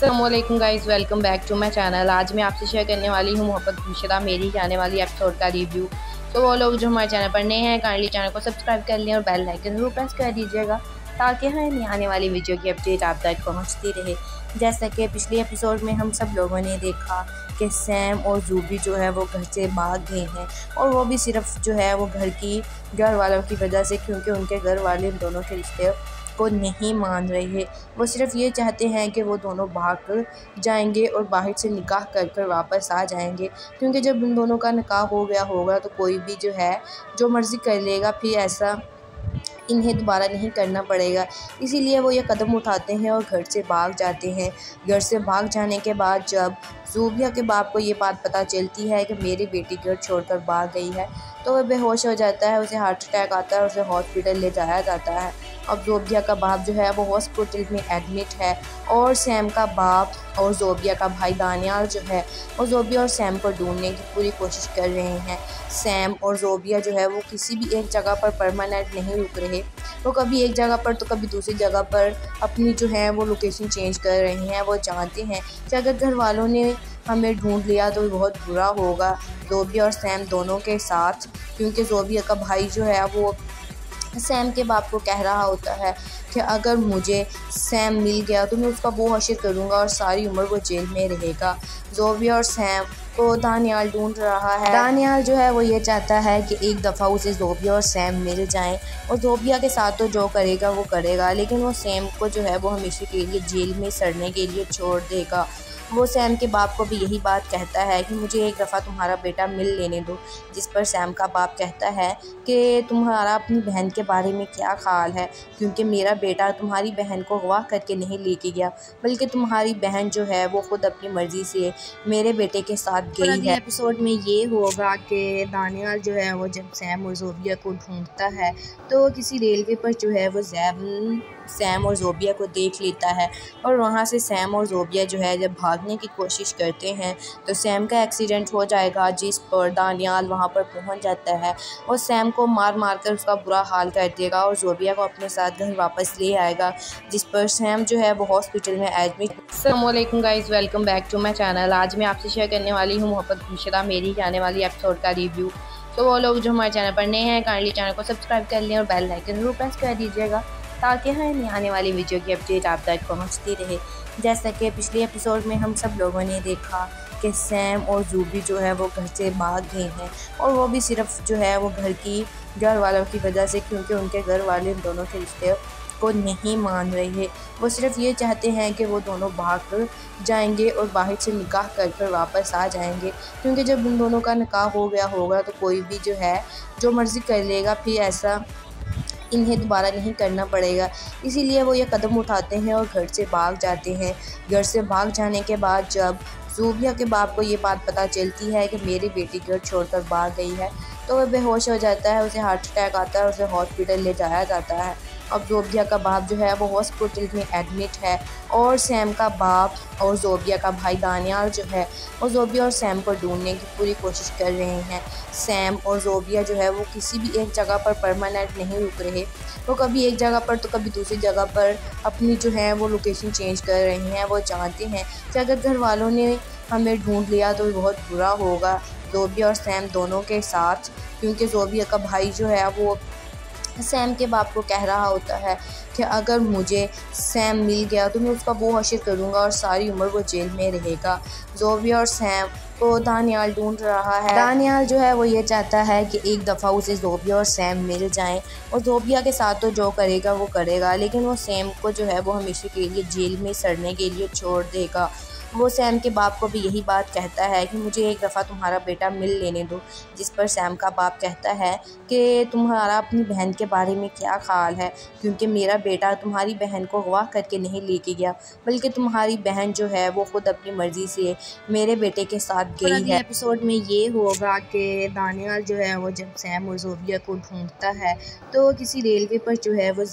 अस्सलामुअलैकुम guys, welcome back to my channel. आज मैं आपसे शेयर करने वाली हूँ मोहब्बत खुशरा मेरी आने वाली एपिसोड का रिव्यू। तो वो लोग जो हमारे चैनल पर नए हैं काइंडली चैनल को सब्सक्राइब कर लें और बेल आइकन ज़रूर प्रेस कर दीजिएगा ताकि हमें आने वाली वीडियो की अपडेट आप तक पहुँचती रहे। जैसा कि पिछले एपिसोड में हम सब लोगों ने देखा कि सैम और ज़ूबी जो है वो घर से भाग गए हैं, और वो भी सिर्फ जो है वो घर वालों की वजह से, क्योंकि उनके घर वाले इन दोनों के रिश्ते को नहीं मान रहे हैं। वो सिर्फ ये चाहते हैं कि वो दोनों भाग जाएंगे और बाहर से निकाह कर कर वापस आ जाएंगे, क्योंकि जब इन दोनों का निकाह हो गया होगा तो कोई भी जो है जो मर्ज़ी कर लेगा, फिर ऐसा इन्हें दोबारा नहीं करना पड़ेगा। इसीलिए वो ये कदम उठाते हैं और घर से भाग जाते हैं। घर से भाग जाने के बाद जब ज़ूबिया के बाप को ये बात पता चलती है कि मेरी बेटी घर छोड़कर भाग गई है, तो वह बेहोश हो जाता है। उसे हार्ट अटैक आता है, उसे हॉस्पिटल ले जाया जाता है। अब ज़ूबिया का बाप जो है वो हॉस्पिटल में एडमिट है, और सैम का बाप और ज़ूबिया का भाई दानियाल जो है वो ज़ूबिया और सैम को ढूंढने की पूरी कोशिश कर रहे हैं। सैम और ज़ूबिया जो है वो किसी भी एक जगह पर परमानेंट नहीं रुक रहे, वो कभी एक जगह पर तो कभी दूसरी जगह पर अपनी जो है वो लोकेशन चेंज कर रहे हैं। वो जानते हैं कि अगर घर वालों ने हमें ढूंढ लिया तो बहुत बुरा होगा ज़ूबिया और सैम दोनों के साथ, क्योंकि ज़ूबिया का भाई जो है वो सैम के बाप को कह रहा होता है कि अगर मुझे सैम मिल गया तो मैं उसका वो हशर करूँगा और सारी उम्र वो जेल में रहेगा। ज़ूबिया और सैम को दानियाल ढूंढ रहा है। दानियाल जो है वो ये चाहता है कि एक दफ़ा उसे ज़ूबिया और सैम मिल जाएं, और ज़ूबिया के साथ तो जो करेगा वो करेगा, लेकिन वो सैम को जो है वो हमेशा के लिए जेल में सड़ने के लिए छोड़ देगा। वो सैम के बाप को भी यही बात कहता है कि मुझे एक दफ़ा तुम्हारा बेटा मिल लेने दो, जिस पर सैम का बाप कहता है कि तुम्हारा अपनी बहन के बारे में क्या ख्याल है, क्योंकि मेरा बेटा तुम्हारी बहन को अगवा करके नहीं लेके गया, बल्कि तुम्हारी बहन जो है वो ख़ुद अपनी मर्ज़ी से मेरे बेटे के साथ गई है। एपिसोड में ये होगा कि दानियाल जो है वो जब सैम और ज़ूबिया को ढूंढता है तो किसी रेलवे पर जो है वो सैम और ज़ूबिया को देख लेता है, और वहाँ से सैम और ज़ूबिया जो है जब भागने की कोशिश करते हैं तो सैम का एक्सीडेंट हो जाएगा, जिस पर दानियाल वहाँ पर पहुँच जाता है और सैम को मार मार कर उसका बुरा हाल कर देगा और ज़ूबिया को अपने साथ घर वापस ले आएगा, जिस पर सैम जो है वो हॉस्पिटल में एडमिट। अस्सलामुअलैकुम guys, welcome back to my channel. आज मैं आपसे शेयर करने वाली हूँ मोहब्बत खुशरा मेरी आने वाली एपिसोड का रिव्यू। तो वो लोग जो हमारे चैनल पर नए हैं काइंडली चैनल को सब्सक्राइब कर लें और बेल आइकन ज़रूर प्रेस कर दीजिएगा ताकि हमें आने वाली वीडियो की अपडेट आप तक पहुंचती रहे। जैसा कि पिछले एपिसोड में हम सब लोगों ने देखा कि सैम और ज़ूबी जो है वो घर से भाग गए हैं, और वो भी सिर्फ जो है वो घर वालों की वजह से, क्योंकि उनके घर वाले इन दोनों के रिश्ते को नहीं मान रहे हैं। वो सिर्फ ये चाहते हैं कि वो दोनों भाग जाएंगे और बाहर से निकाह कर कर वापस आ जाएंगे, क्योंकि जब इन दोनों का निकाह हो गया होगा तो कोई भी जो है जो मर्ज़ी कर लेगा, फिर ऐसा इन्हें दोबारा नहीं करना पड़ेगा। इसीलिए वो ये कदम उठाते हैं और घर से भाग जाते हैं। घर से भाग जाने के बाद जब ज़ूबिया के बाप को ये बात पता चलती है कि मेरी बेटी घर छोड़कर भाग गई है, तो वह बेहोश हो जाता है, उसे हार्ट अटैक आता है, उसे हॉस्पिटल ले जाया जाता है। अब ज़ूबिया का बाप जो है वो हॉस्पिटल में एडमिट है, और सैम का बाप और ज़ूबिया का भाई दानियाल जो है वो ज़ूबिया और सैम को ढूंढने की पूरी कोशिश कर रहे हैं। सैम और ज़ूबिया जो है वो किसी भी एक जगह पर परमानेंट नहीं रुक रहे, वो कभी एक जगह पर तो कभी दूसरी जगह पर अपनी जो है वो लोकेशन चेंज कर रहे हैं। वो जानते हैं कि अगर घर वालों ने हमें ढूंढ लिया तो बहुत बुरा होगा ज़ूबिया और सैम दोनों के साथ, क्योंकि ज़ूबिया का भाई जो है वो सैम के बाप को कह रहा होता है कि अगर मुझे सैम मिल गया तो मैं उसका वो हशर करूँगा और सारी उम्र वो जेल में रहेगा। ज़ूबिया और सैम को दानियाल ढूंढ रहा है। दानियाल जो है वो ये चाहता है कि एक दफ़ा उसे ज़ूबिया और सैम मिल जाएं, और ज़ूबिया के साथ तो जो करेगा वो करेगा, लेकिन वो सैम को जो है वो हमेशा के लिए जेल में सड़ने के लिए छोड़ देगा। वो सैम के बाप को भी यही बात कहता है कि मुझे एक दफ़ा तुम्हारा बेटा मिल लेने दो, जिस पर सैम का बाप कहता है कि तुम्हारा अपनी बहन के बारे में क्या ख्याल है, क्योंकि मेरा बेटा तुम्हारी बहन को अगवा करके नहीं लेके गया, बल्कि तुम्हारी बहन जो है वो ख़ुद अपनी मर्ज़ी से मेरे बेटे के साथ गई है। एपिसोड में ये होगा कि दानियाल जो है वो जब सैम और ज़ूबिया को ढूंढता है तो किसी रेलवे पर जो है वो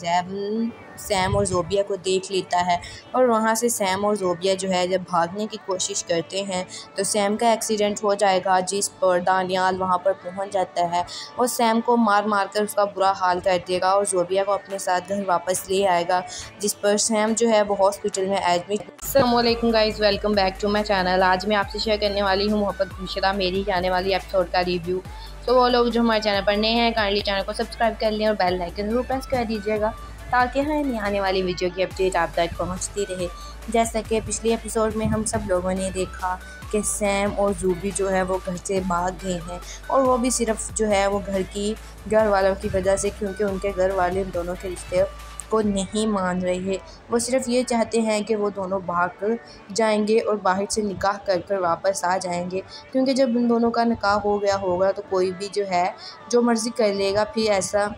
सैम और ज़ोबिया को देख लेता है और वहाँ से सैम और ज़ोबिया जो है जब भागने की कोशिश करते हैं तो सैम का एक्सीडेंट हो जाएगा, जिस पर दानियाल वहाँ पर पहुँच जाता है और सैम को मार मार कर उसका बुरा हाल कर देगा और ज़ोबिया को अपने साथ घर वापस ले आएगा, जिस पर सैम जो है वो हॉस्पिटल में एडमिट। अस्सलाम वालेकुम guys, welcome back to my channel. आज मैं आपसे शेयर करने वाली हूँ मोहब्बत गुमशुदा मेरी आने वाली एपिसोड का रिव्यू। तो वो लोग जो हमारे चैनल पर नए हैं काइंडली चैनल को सब्सक्राइब कर लें और बेल आइकन ज़रूर प्रेस कर दीजिएगा ताकि हमें आने वाली वीडियो की अपडेट आप तक पहुँचती रहे। जैसा कि पिछले एपिसोड में हम सब लोगों ने देखा कि सैम और ज़ूबी जो है वो घर से भाग गए हैं और वो भी सिर्फ जो है वो घर वालों की वजह से, क्योंकि उनके घर वाले दोनों के रिश्ते को नहीं मान रहे। वो सिर्फ ये चाहते हैं कि वो दोनों भाग जाएंगे और बाहर से निकाह कर कर वापस आ जाएंगे, क्योंकि जब उन दोनों का निकाह हो गया होगा तो कोई भी जो है जो मर्ज़ी कर लेगा, फिर ऐसा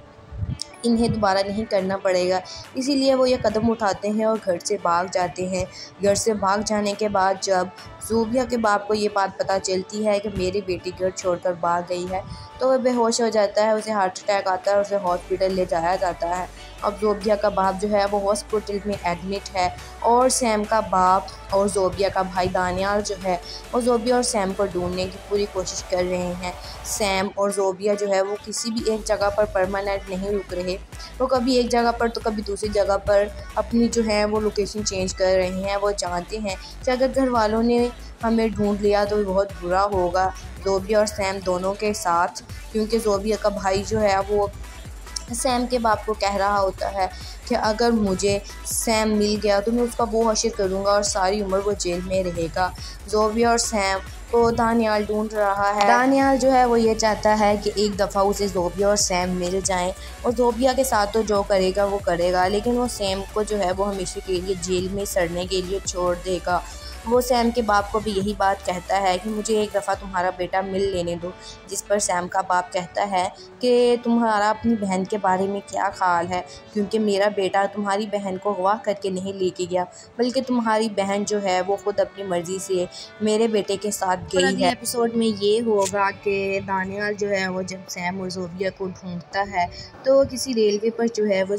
इन्हें दोबारा नहीं करना पड़ेगा। इसीलिए वो ये कदम उठाते हैं और घर से भाग जाते हैं। घर से भाग जाने के बाद जब ज़ोबिया के बाप को ये बात पता चलती है कि मेरी बेटी घर छोड़कर भाग गई है तो वह बेहोश हो जाता है, उसे हार्ट अटैक आता है और उसे हॉस्पिटल ले जाया जाता है। अब ज़ोबिया का बाप जो है वो हॉस्पिटल में एडमिट है और सैम का बाप और ज़ोबिया का भाई दानियाल जो है वो ज़ोबिया और सैम को ढूंढने की पूरी कोशिश कर रहे हैं। सैम और ज़ोबिया जो है वो किसी भी एक जगह पर परमानेंट नहीं रुक रहे, वो कभी एक जगह पर तो कभी दूसरी जगह पर अपनी जो है वो लोकेशन चेंज कर रहे हैं। वो जानते हैं कि अगर घर वालों ने हमें ढूंढ लिया तो बहुत बुरा होगा ज़ोबिया और सैम दोनों के साथ, क्योंकि ज़ोबिया का भाई जो है वो सैम के बाप को कह रहा होता है कि अगर मुझे सैम मिल गया तो मैं उसका वो हश्र करूँगा और सारी उम्र वो जेल में रहेगा। ज़ोबिया और सैम को दानियाल ढूंढ रहा है। दानियाल जो है वो ये चाहता है कि एक दफ़ा उसे ज़ोबिया और सैम मिल जाएं और ज़ोबिया के साथ तो जो करेगा वो करेगा, लेकिन वो सैम को जो है वो हमेशा के लिए जेल में सड़ने के लिए छोड़ देगा। वो सैम के बाप को भी यही बात कहता है कि मुझे एक दफ़ा तुम्हारा बेटा मिल लेने दो, जिस पर सैम का बाप कहता है कि तुम्हारा अपनी बहन के बारे में क्या ख्याल है, क्योंकि मेरा बेटा तुम्हारी बहन को अगवा करके नहीं लेके गया, बल्कि तुम्हारी बहन जो है वो ख़ुद अपनी मर्ज़ी से मेरे बेटे के साथ गई है। एपिसोड में ये होगा कि दानियाल जो है वो जब सैम और ज़ोबिया को ढूंढता है तो किसी रेलवे पर जो है वो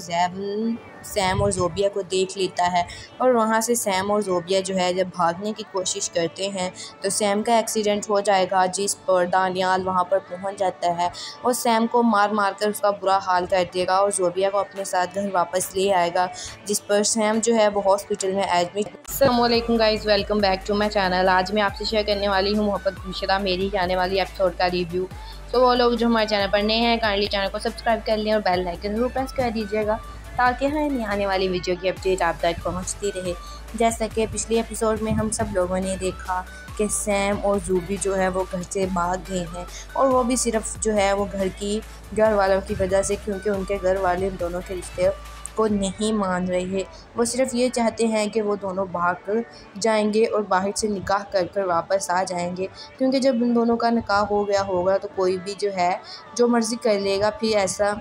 सैम और ज़ोबिया को देख लेता है और वहाँ से सैम और ज़ोबिया जो है जब भागने की कोशिश करते हैं तो सैम का एक्सीडेंट हो जाएगा, जिस पर दानियाल वहाँ पर पहुँच जाता है और सैम को मार मार कर उसका बुरा हाल कर देगा और ज़ोबिया को अपने साथ घर वापस ले आएगा, जिस पर सैम जो है वो हॉस्पिटल में एडमिट। अस्सलाम वालेकुम guys, welcome back to my channel. आज मैं आपसे शेयर करने वाली हूँ मोहब्बत गुमशुदा मेरी आने वाली एपिसोड का रिव्यू। तो वो लोग जो हमारे चैनल पर नए हैं काइंडली चैनल को सब्सक्राइब कर लें और बेल आइकन ज़रूर प्रेस कर दीजिएगा ताकि हमें आने वाली वीडियो की अपडेट आप तक पहुंचती रहे। जैसा कि पिछले एपिसोड में हम सब लोगों ने देखा कि सैम और ज़ूबी जो है वो घर से भाग गए हैं और वो भी सिर्फ जो है वो घर वालों की वजह से, क्योंकि उनके घर वाले दोनों के रिश्ते को नहीं मान रहे। वो सिर्फ ये चाहते हैं कि वो दोनों भाग जाएंगे और बाहर से निकाह कर कर वापस आ जाएंगे, क्योंकि जब उन दोनों का निकाह हो गया होगा तो कोई भी जो है जो मर्ज़ी कर लेगा, फिर ऐसा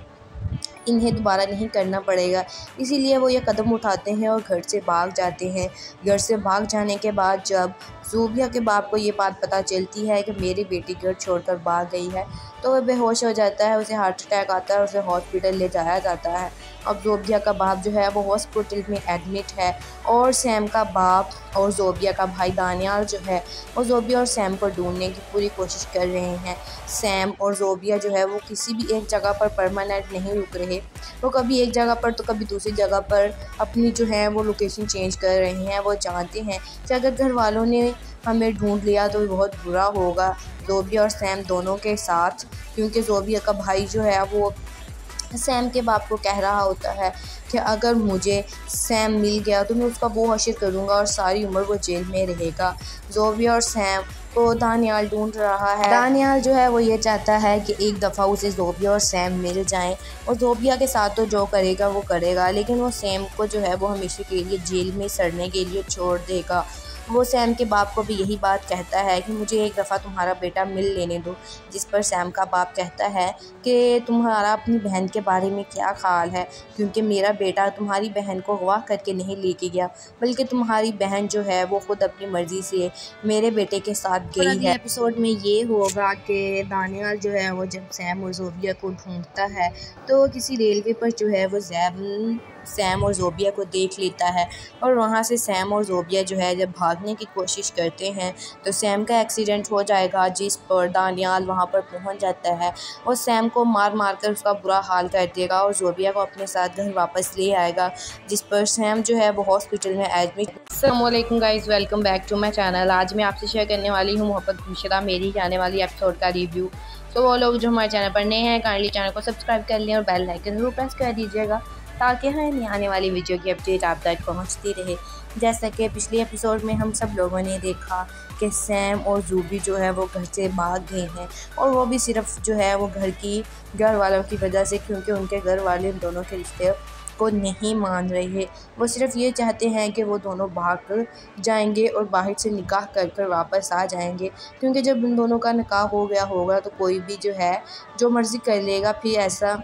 इन्हें दोबारा नहीं करना पड़ेगा। इसीलिए वो ये कदम उठाते हैं और घर से भाग जाते हैं। घर से भाग जाने के बाद जब ज़ोबिया के बाप को ये बात पता चलती है कि मेरी बेटी घर छोड़कर भाग गई है तो वह बेहोश हो जाता है, उसे हार्ट अटैक आता है और उसे हॉस्पिटल ले जाया जाता है। अब ज़ोबिया का बाप जो है वो हॉस्पिटल में एडमिट है और सैम का बाप और ज़ोबिया का भाई दानियाल जो है वो ज़ोबिया और सैम को ढूंढने की पूरी कोशिश कर रहे हैं। सैम और ज़ोबिया जो है वो किसी भी एक जगह पर परमानेंट नहीं रुक रहे, वो कभी एक जगह पर तो कभी दूसरी जगह पर अपनी जो है वो लोकेशन चेंज कर रहे हैं। वो जानते हैं कि अगर घर वालों ने हमें ढूंढ लिया तो बहुत बुरा होगा ज़ोबिया और सैम दोनों के साथ, क्योंकि ज़ोबिया का भाई जो है वो सैम के बाप को कह रहा होता है कि अगर मुझे सैम मिल गया तो मैं उसका वो हश्र करूँगा और सारी उम्र वो जेल में रहेगा। ज़ोबिया और सैम को दानियाल ढूंढ रहा है। दानियाल जो है वो ये चाहता है कि एक दफ़ा उसे ज़ोबिया और सैम मिल जाएं और ज़ोबिया के साथ तो जो करेगा वो करेगा, लेकिन वो सैम को जो है वो हमेशा के लिए जेल में सड़ने के लिए छोड़ देगा। वो सैम के बाप को भी यही बात कहता है कि मुझे एक दफ़ा तुम्हारा बेटा मिल लेने दो, जिस पर सैम का बाप कहता है कि तुम्हारा अपनी बहन के बारे में क्या ख्याल है, क्योंकि मेरा बेटा तुम्हारी बहन को अगवा करके नहीं लेके गया, बल्कि तुम्हारी बहन जो है वो ख़ुद अपनी मर्ज़ी से मेरे बेटे के साथ गई है। एपिसोड में ये होगा कि दानियाल जो है वो जब सैम और ज़ोबिया को ढूंढता है तो किसी रेलवे पर जो है वो सैम और ज़ोबिया को देख लेता है और वहाँ से सैम और ज़ोबिया जो है जब भागने की कोशिश करते हैं तो सैम का एक्सीडेंट हो जाएगा, जिस पर दानियाल वहाँ पर पहुँच जाता है और सैम को मार मार कर उसका बुरा हाल कर देगा और ज़ोबिया को अपने साथ घर वापस ले आएगा, जिस पर सैम जो है वो हॉस्पिटल में एडमिट। अस्सलाम वालेकुम guys, welcome back to my channel. आज मैं आपसे शेयर करने वाली हूँ मोहब्बत खुर्शीदा मेरी आने वाली एपिसोड का रिव्यू। तो वो लोग जो हमारे चैनल पर नए हैं काइंडली चैनल को सब्सक्राइब कर लें और बेल आइकन जरूर प्रेस कर दीजिएगा ताकि हमें आने वाली वीडियो की अपडेट आप तक पहुंचती रहे। जैसा कि पिछले एपिसोड में हम सब लोगों ने देखा कि सैम और ज़ूबी जो है वो घर से भाग गए हैं और वो भी सिर्फ जो है वो घर वालों की वजह से, क्योंकि उनके घर वाले उन दोनों के रिश्ते को नहीं मान रहे। वो सिर्फ ये चाहते हैं कि वो दोनों भाग कर जाएंगे और बाहर से निकाह कर कर वापस आ जाएंगे, क्योंकि जब उन दोनों का निकाह हो गया होगा तो कोई भी जो है जो मर्ज़ी कर लेगा, फिर ऐसा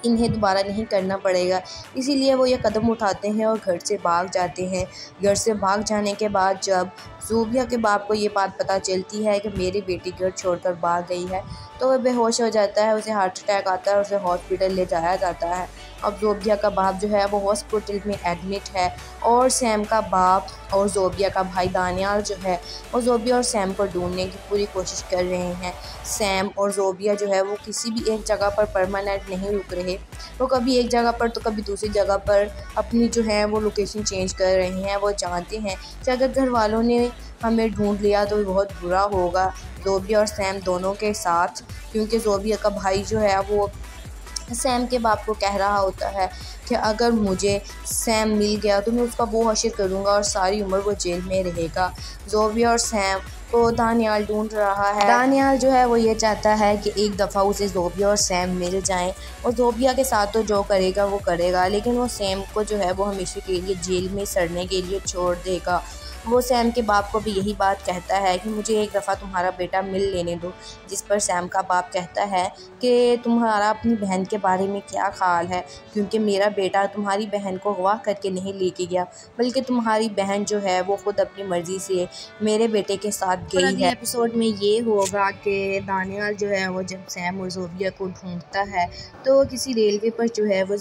इन्हें दोबारा नहीं करना पड़ेगा। इसीलिए वो ये कदम उठाते हैं और घर से भाग जाते हैं। घर से भाग जाने के बाद जब ज़ोबिया के बाप को ये बात पता चलती है कि मेरी बेटी घर छोड़कर भाग गई है तो वह बेहोश हो जाता है, उसे हार्ट अटैक आता है, उसे हॉस्पिटल ले जाया जाता है। अब ज़ोबिया का बाप जो है वो हॉस्पिटल में एडमिट है और सैम का बाप और ज़ोबिया का भाई दानियाल जो है वो ज़ोबिया और सैम को ढूंढने की पूरी कोशिश कर रहे हैं। सैम और ज़ोबिया जो है वो किसी भी एक जगह पर परमानेंट नहीं रुक रहे, वो कभी एक जगह पर तो कभी दूसरी जगह पर अपनी जो है वो लोकेशन चेंज कर रहे हैं। वो जानते हैं कि अगर घर वालों ने हमें ढूंढ लिया तो बहुत बुरा होगा ज़ोबिया और सैम दोनों के साथ, क्योंकि ज़ोबिया का भाई जो है वो सैम के बाप को कह रहा होता है कि अगर मुझे सैम मिल गया तो मैं उसका वो हश्र करूँगा और सारी उम्र वो जेल में रहेगा। ज़ोबिया और सैम को दानियाल ढूंढ रहा है। दानियाल जो है वो ये चाहता है कि एक दफ़ा उसे ज़ोबिया और सैम मिल जाएं और ज़ोबिया के साथ तो जो करेगा वो करेगा, लेकिन वो सैम को जो है वो हमेशा के लिए जेल में सड़ने के लिए छोड़ देगा। वो सैम के बाप को भी यही बात कहता है कि मुझे एक दफ़ा तुम्हारा बेटा मिल लेने दो, जिस पर सैम का बाप कहता है कि तुम्हारा अपनी बहन के बारे में क्या ख्याल है, क्योंकि मेरा बेटा तुम्हारी बहन को अगवा करके नहीं लेके गया, बल्कि तुम्हारी बहन जो है वो ख़ुद अपनी मर्ज़ी से मेरे बेटे के साथ गई है। एपिसोड में ये होगा कि दानियाल जो है वो जब सैम और ज़ोबिया को ढूंढता है तो किसी रेलवे पर जो है वो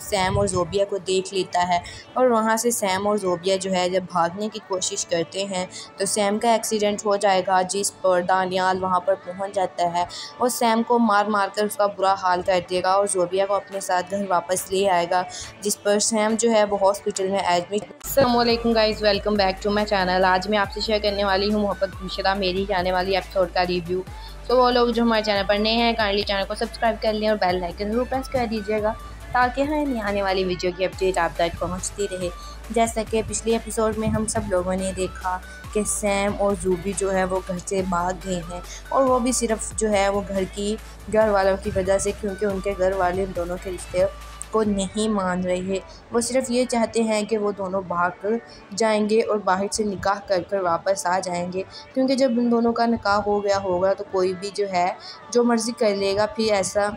सैम और ज़ोबिया को देख लेता है और वहाँ से सैम और ज़ोबिया जो है जब भागने की कोशिश करते हैं तो सैम का एक्सीडेंट हो जाएगा, जिस पर दानियाल वहाँ पर पहुँच जाता है और सैम को मार मार कर उसका बुरा हाल कर देगा और ज़ोबिया को अपने साथ घर वापस ले आएगा, जिस पर सैम जो है वो हॉस्पिटल में एडमिट। अस्सलाम वालेकुम guys, welcome back to my channel. आज मैं आपसे शेयर करने वाली हूँ मोहब्बत खुर्शीदा मेरी आने वाली एपिसोड का रिव्यू। तो वो लोग जो हमारे चैनल पर नए हैं काइंडली चैनल को सब्सक्राइब कर लें और बेल आइकन जरूर प्रेस कर दीजिएगा ताकि हमें आने वाली वीडियो की अपडेट आप तक पहुंचती रहे। जैसा कि पिछले एपिसोड में हम सब लोगों ने देखा कि सैम और ज़ूबी जो है वो घर से भाग गए हैं और वो भी सिर्फ जो है वो घर वालों की वजह से, क्योंकि उनके घर वाले उन दोनों के रिश्ते को नहीं मान रहे। वो सिर्फ ये चाहते हैं कि वो दोनों भाग कर जाएंगे और बाहर से निकाह कर कर वापस आ जाएंगे, क्योंकि जब उन दोनों का निकाह हो गया होगा तो कोई भी जो है जो मर्ज़ी कर लेगा, फिर ऐसा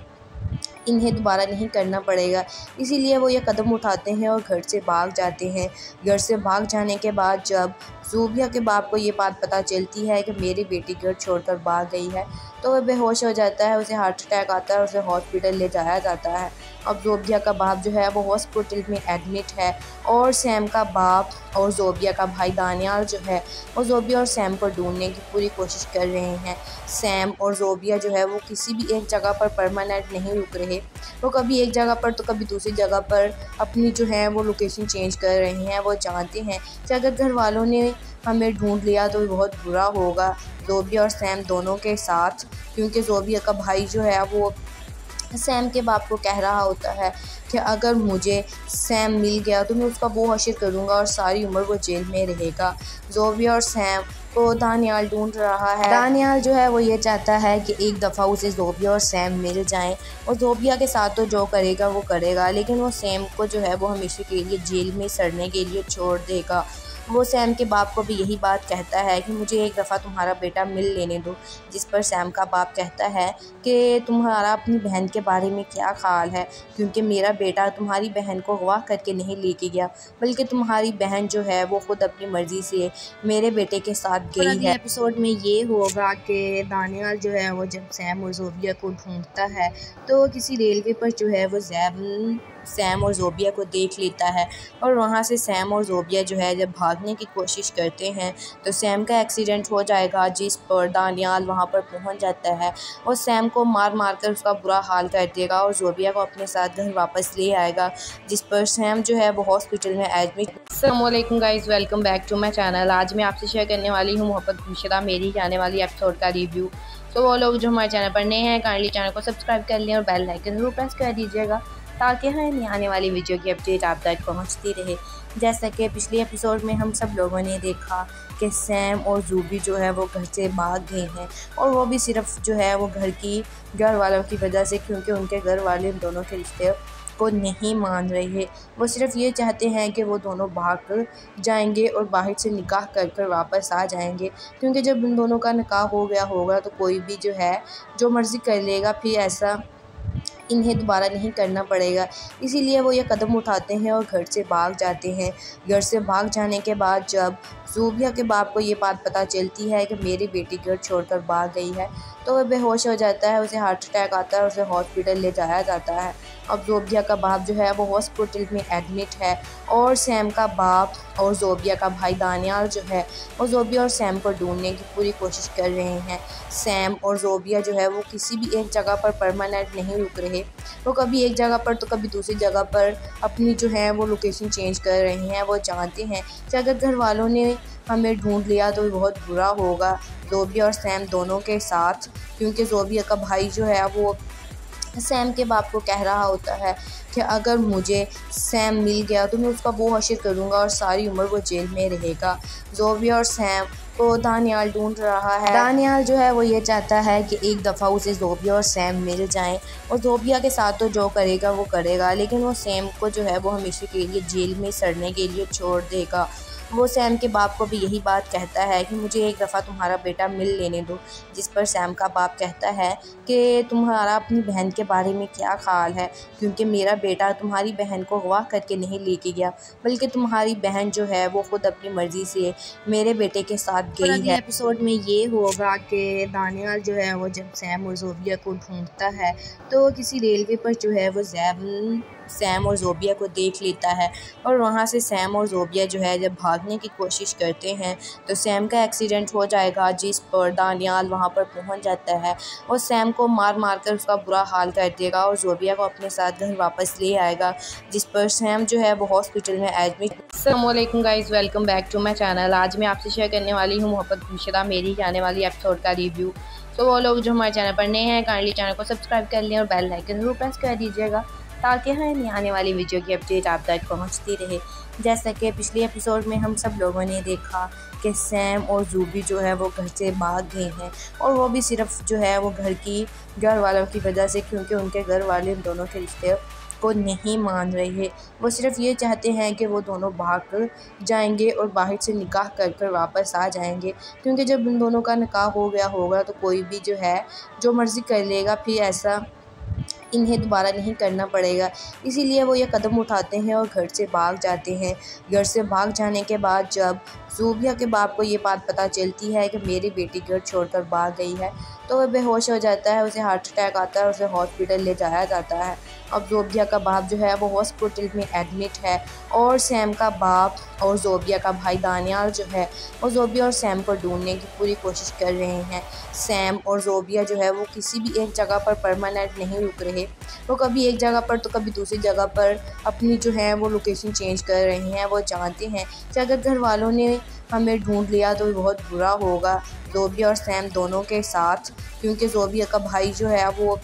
इन्हें दोबारा नहीं करना पड़ेगा। इसीलिए वो ये कदम उठाते हैं और घर से भाग जाते हैं। घर से भाग जाने के बाद जब ज़ोबिया के बाप को ये बात पता चलती है कि मेरी बेटी घर छोड़कर भाग गई है तो वह बेहोश हो जाता है, उसे हार्ट अटैक आता है, उसे हॉस्पिटल ले जाया जाता है। अब ज़ोबिया का बाप जो है वो हॉस्पिटल में एडमिट है और सैम का बाप और ज़ोबिया का भाई दानियाल जो है वो ज़ोबिया और सैम को ढूंढने की पूरी कोशिश कर रहे हैं। सैम और ज़ोबिया जो है वो किसी भी एक जगह पर परमानेंट नहीं रुक रहे, वो कभी एक जगह पर तो कभी दूसरी जगह पर अपनी जो है वो लोकेशन चेंज कर रहे हैं। वो जानते हैं कि अगर घर वालों ने हमें ढूंढ लिया तो बहुत बुरा होगा ज़ोबिया और सैम दोनों के साथ, क्योंकि ज़ोबिया का भाई जो है वो सैम के बाप को कह रहा होता है कि अगर मुझे सैम मिल गया तो मैं उसका वो हश्र करूँगा और सारी उम्र वो जेल में रहेगा। ज़ोबिया और सैम को दानियाल ढूंढ रहा है। दानियाल जो है वो ये चाहता है कि एक दफ़ा उसे ज़ोबिया और सैम मिल जाएं और ज़ोबिया के साथ तो जो करेगा वो करेगा, लेकिन वो सैम को जो है वो हमेशा के लिए जेल में सड़ने के लिए छोड़ देगा। वो सैम के बाप को भी यही बात कहता है कि मुझे एक दफ़ा तुम्हारा बेटा मिल लेने दो, जिस पर सैम का बाप कहता है कि तुम्हारा अपनी बहन के बारे में क्या ख्याल है, क्योंकि मेरा बेटा तुम्हारी बहन को अगवा करके नहीं लेके गया, बल्कि तुम्हारी बहन जो है वो ख़ुद अपनी मर्ज़ी से मेरे बेटे के साथ गई है। एपिसोड में ये होगा कि दानियाल जो है वो जब सैम और ज़ोबिया को ढूंढता है तो किसी रेलवे पर जो है वो सैम और ज़ोबिया को देख लेता है और वहाँ से सैम और ज़ोबिया जो है जब भागने की कोशिश करते हैं तो सैम का एक्सीडेंट हो जाएगा, जिस पर दानियाल वहाँ पर पहुँच जाता है और सैम को मार मार कर उसका बुरा हाल कर देगा और ज़ोबिया को अपने साथ घर वापस ले आएगा, जिस पर सैम जो है वो हॉस्पिटल में एडमिट। अस्सलाम वालेकुम guys, welcome back to my channel. आज मैं आपसे शेयर करने वाली हूँ मोहब्बत गुमशुदा मेरी आने वाली एपिसोड का रिव्यू। तो वो लोग जो हमारे चैनल पर नए हैं काइंडली चैनल को सब्सक्राइब कर लें और बेल आइकन जरूर प्रेस कर दीजिएगा ताकि हमें आने वाली वीडियो की अपडेट आप तक पहुंचती रहे। जैसा कि पिछले एपिसोड में हम सब लोगों ने देखा कि सैम और ज़ूबी जो है वो घर से भाग गए हैं और वो भी सिर्फ जो है वो घर वालों की वजह से, क्योंकि उनके घर वाले इन दोनों के रिश्ते को नहीं मान रहे। वो सिर्फ ये चाहते हैं कि वो दोनों भाग कर जाएंगे और बाहर से निकाह कर कर वापस आ जाएंगे, क्योंकि जब इन दोनों का निकाह हो गया होगा तो कोई भी जो है जो मर्ज़ी कर लेगा, फिर ऐसा इन्हें दोबारा नहीं करना पड़ेगा। इसीलिए वो ये कदम उठाते हैं और घर से भाग जाते हैं। घर से भाग जाने के बाद जब ज़ूबिया के बाप को ये बात पता चलती है कि मेरी बेटी घर छोड़कर भाग गई है तो वह बेहोश हो जाता है, उसे हार्ट अटैक आता है और उसे हॉस्पिटल ले जाया जाता है। अब ज़ोबिया का बाप जो है वो हॉस्पिटल में एडमिट है और सैम का बाप और ज़ोबिया का भाई दानियाल जो है वो ज़ोबिया और सैम को ढूंढने की पूरी कोशिश कर रहे हैं। सैम और ज़ोबिया जो है वो किसी भी एक जगह पर परमानेंट नहीं रुक रहे, वो कभी एक जगह पर तो कभी दूसरी जगह पर अपनी जो है वो लोकेशन चेंज कर रहे हैं। वो जानते हैं कि अगर घर वालों ने हमें ढूंढ लिया तो बहुत बुरा होगा ज़ोबिया और सैम दोनों के साथ, क्योंकि ज़ोबिया का भाई जो है वो सैम के बाप को कह रहा होता है कि अगर मुझे सैम मिल गया तो मैं उसका वो हश्र करूँगा और सारी उम्र वो जेल में रहेगा। ज़ोबिया और सैम को दानियाल ढूंढ रहा है। दानियाल जो है वो ये चाहता है कि एक दफ़ा उसे ज़ोबिया और सैम मिल जाएं और ज़ोबिया के साथ तो जो करेगा वो करेगा, लेकिन वो सैम को जो है वो हमेशा के लिए जेल में सड़ने के लिए छोड़ देगा। वो सैम के बाप को भी यही बात कहता है कि मुझे एक दफ़ा तुम्हारा बेटा मिल लेने दो, जिस पर सैम का बाप कहता है कि तुम्हारा अपनी बहन के बारे में क्या ख्याल है, क्योंकि मेरा बेटा तुम्हारी बहन को अगवा करके नहीं लेके गया, बल्कि तुम्हारी बहन जो है वो ख़ुद अपनी मर्ज़ी से मेरे बेटे के साथ गई है। एपिसोड में ये होगा कि दानियाल जो है वो जब सैम और ज़ोबिया को ढूंढता है तो किसी रेलवे पर जो है वो सैम और ज़ोबिया को देख लेता है और वहाँ से सैम और ज़ोबिया जो है जब भागने की कोशिश करते हैं तो सैम का एक्सीडेंट हो जाएगा, जिस पर दानियाल वहाँ पर पहुँच जाता है और सैम को मार मार कर उसका बुरा हाल कर देगा और ज़ोबिया को अपने साथ घर वापस ले आएगा, जिस पर सैम जो है वो हॉस्पिटल में एडमिट। अस्सलाम वालेकुम guys, welcome back to my channel. आज मैं आपसे शेयर करने वाली हूँ मोहब्बत गुमशुदा मेरी आने वाली एपिसोड का रिव्यू। तो वो लोग जो हमारे चैनल पर नए हैं काइंडली चैनल को सब्सक्राइब कर लें और बेल आइकन जरूर प्रेस कर दीजिएगा ताकि हमें आने वाली वीडियो की अपडेट आप तक पहुंचती रहे। जैसा कि पिछले एपिसोड में हम सब लोगों ने देखा कि सैम और ज़ूबी जो है वो घर से भाग गए हैं और वो भी सिर्फ जो है वो घर वालों की वजह से, क्योंकि उनके घर वाले इन दोनों के रिश्ते को नहीं मान रहे। वो सिर्फ ये चाहते हैं कि वो दोनों भाग कर जाएंगे और बाहर से निकाह कर कर वापस आ जाएंगे, क्योंकि जब इन दोनों का निकाह हो गया होगा तो कोई भी जो है जो मर्ज़ी कर लेगा, फिर ऐसा इन्हें दोबारा नहीं करना पड़ेगा। इसीलिए वो ये कदम उठाते हैं और घर से भाग जाते हैं। घर से भाग जाने के बाद जब ज़ूबिया के बाप को ये बात पता चलती है कि मेरी बेटी घर छोड़कर भाग गई है तो वह बेहोश हो जाता है, उसे हार्ट अटैक आता है और उसे हॉस्पिटल ले जाया जाता है। अब ज़ोबिया का बाप जो है वो हॉस्पिटल में एडमिट है और सैम का बाप और ज़ोबिया का भाई दानियाल जो है वो ज़ोबिया और सैम को ढूंढने की पूरी कोशिश कर रहे हैं। सैम और ज़ोबिया जो है वो किसी भी एक जगह पर परमानेंट नहीं रुक रहे, वो कभी एक जगह पर तो कभी दूसरी जगह पर अपनी जो है वो लोकेशन चेंज कर रहे हैं। वो जानते हैं कि अगर घर वालों ने हमें ढूंढ लिया तो बहुत बुरा होगा ज़ोबिया और सैम दोनों के साथ, क्योंकि ज़ोबिया का भाई जो है वो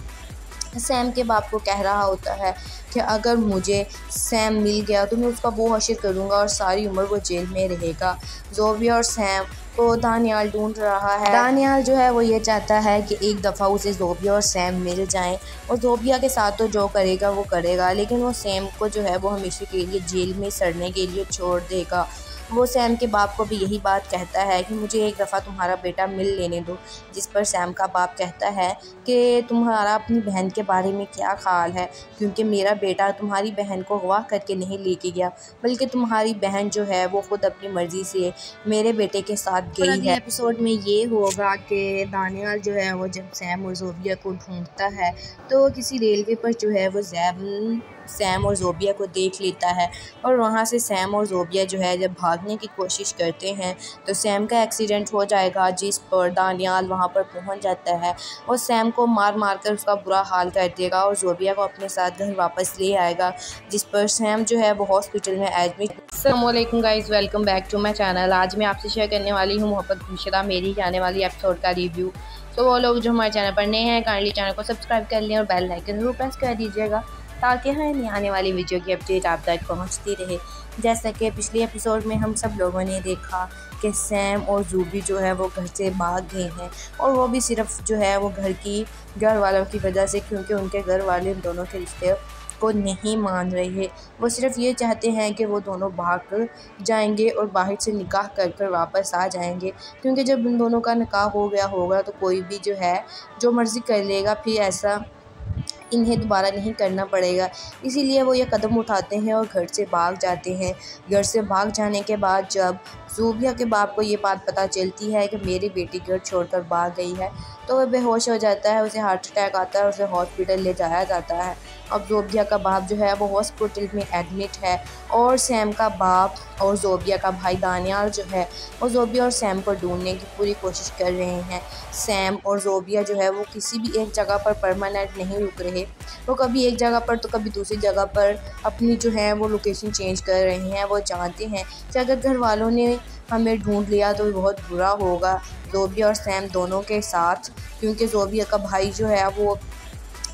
सैम के बाप को कह रहा होता है कि अगर मुझे सैम मिल गया तो मैं उसका वो हश्र करूँगा और सारी उम्र वो जेल में रहेगा। ज़ोबिया और सैम को दानियाल ढूंढ रहा है। दानियाल जो है वो ये चाहता है कि एक दफ़ा उसे ज़ोबिया और सैम मिल जाएं और ज़ोबिया के साथ तो जो करेगा वो करेगा, लेकिन वो सैम को जो है वो हमेशा के लिए जेल में सड़ने के लिए छोड़ देगा। वो सैम के बाप को भी यही बात कहता है कि मुझे एक दफ़ा तुम्हारा बेटा मिल लेने दो, जिस पर सैम का बाप कहता है कि तुम्हारा अपनी बहन के बारे में क्या ख्याल है, क्योंकि मेरा बेटा तुम्हारी बहन को अगवा करके नहीं लेके गया, बल्कि तुम्हारी बहन जो है वो ख़ुद अपनी मर्ज़ी से मेरे बेटे के साथ गई है। एपिसोड में ये होगा कि दानियाल जो है वो जब सैम और ज़ोबिया को ढूंढता है तो किसी रेलवे पर जो है वो सैम और ज़ोबिया को देख लेता है और वहाँ से सैम और ज़ोबिया जो है जब भागने की कोशिश करते हैं तो सैम का एक्सीडेंट हो जाएगा, जिस पर दानियाल वहाँ पर पहुँच जाता है और सैम को मार मार कर उसका बुरा हाल कर देगा और ज़ोबिया को अपने साथ घर वापस ले आएगा, जिस पर सैम जो है वो हॉस्पिटल में एडमिट। अस्सलाम वालेकुम guys, welcome back to my channel. आज मैं आपसे शेयर करने वाली हूँ मोहब्बत गुमशुदा मेरी आने वाली एपिसोड का रिव्यू। तो वो लोग जो हमारे चैनल पर नए हैं काइंडली चैनल को सब्सक्राइब कर लें और बेल आइकन ज़रूर प्रेस कर दीजिएगा ताकि हमें आने वाली वीडियो की अपडेट आप तक पहुंचती रहे। जैसा कि पिछले एपिसोड में हम सब लोगों ने देखा कि सैम और ज़ूबी जो है वो घर से भाग गए हैं और वो भी सिर्फ जो है वो घर वालों की वजह से, क्योंकि उनके घर वाले उन दोनों के रिश्ते को नहीं मान रहे। वो सिर्फ ये चाहते हैं कि वो दोनों भाग कर जाएंगे और बाहर से निकाह कर कर वापस आ जाएंगे, क्योंकि जब उन दोनों का निकाह हो गया होगा तो कोई भी जो है जो मर्ज़ी कर लेगा, फिर ऐसा इन्हें दोबारा नहीं करना पड़ेगा। इसीलिए वो ये कदम उठाते हैं और घर से भाग जाते हैं। घर से भाग जाने के बाद जब ज़ोबिया के बाप को ये बात पता चलती है कि मेरी बेटी घर छोड़कर भाग गई है तो वह बेहोश हो जाता है, उसे हार्ट अटैक आता है और उसे हॉस्पिटल ले जाया जाता है। अब ज़ोबिया का बाप जो है वो हॉस्पिटल में एडमिट है और सैम का बाप और ज़ोबिया का भाई दानियाल जो है वो ज़ोबिया और सैम को ढूंढने की पूरी कोशिश कर रहे हैं। सैम और ज़ोबिया जो है वो किसी भी एक जगह पर परमानेंट नहीं रुक रहे, वो कभी एक जगह पर तो कभी दूसरी जगह पर अपनी जो है वो लोकेशन चेंज कर रहे हैं। वो जानते हैं कि अगर घर वालों ने हमें ढूंढ लिया तो बहुत बुरा होगा ज़ोबिया और सैम दोनों के साथ, क्योंकि ज़ोबिया का भाई जो है वो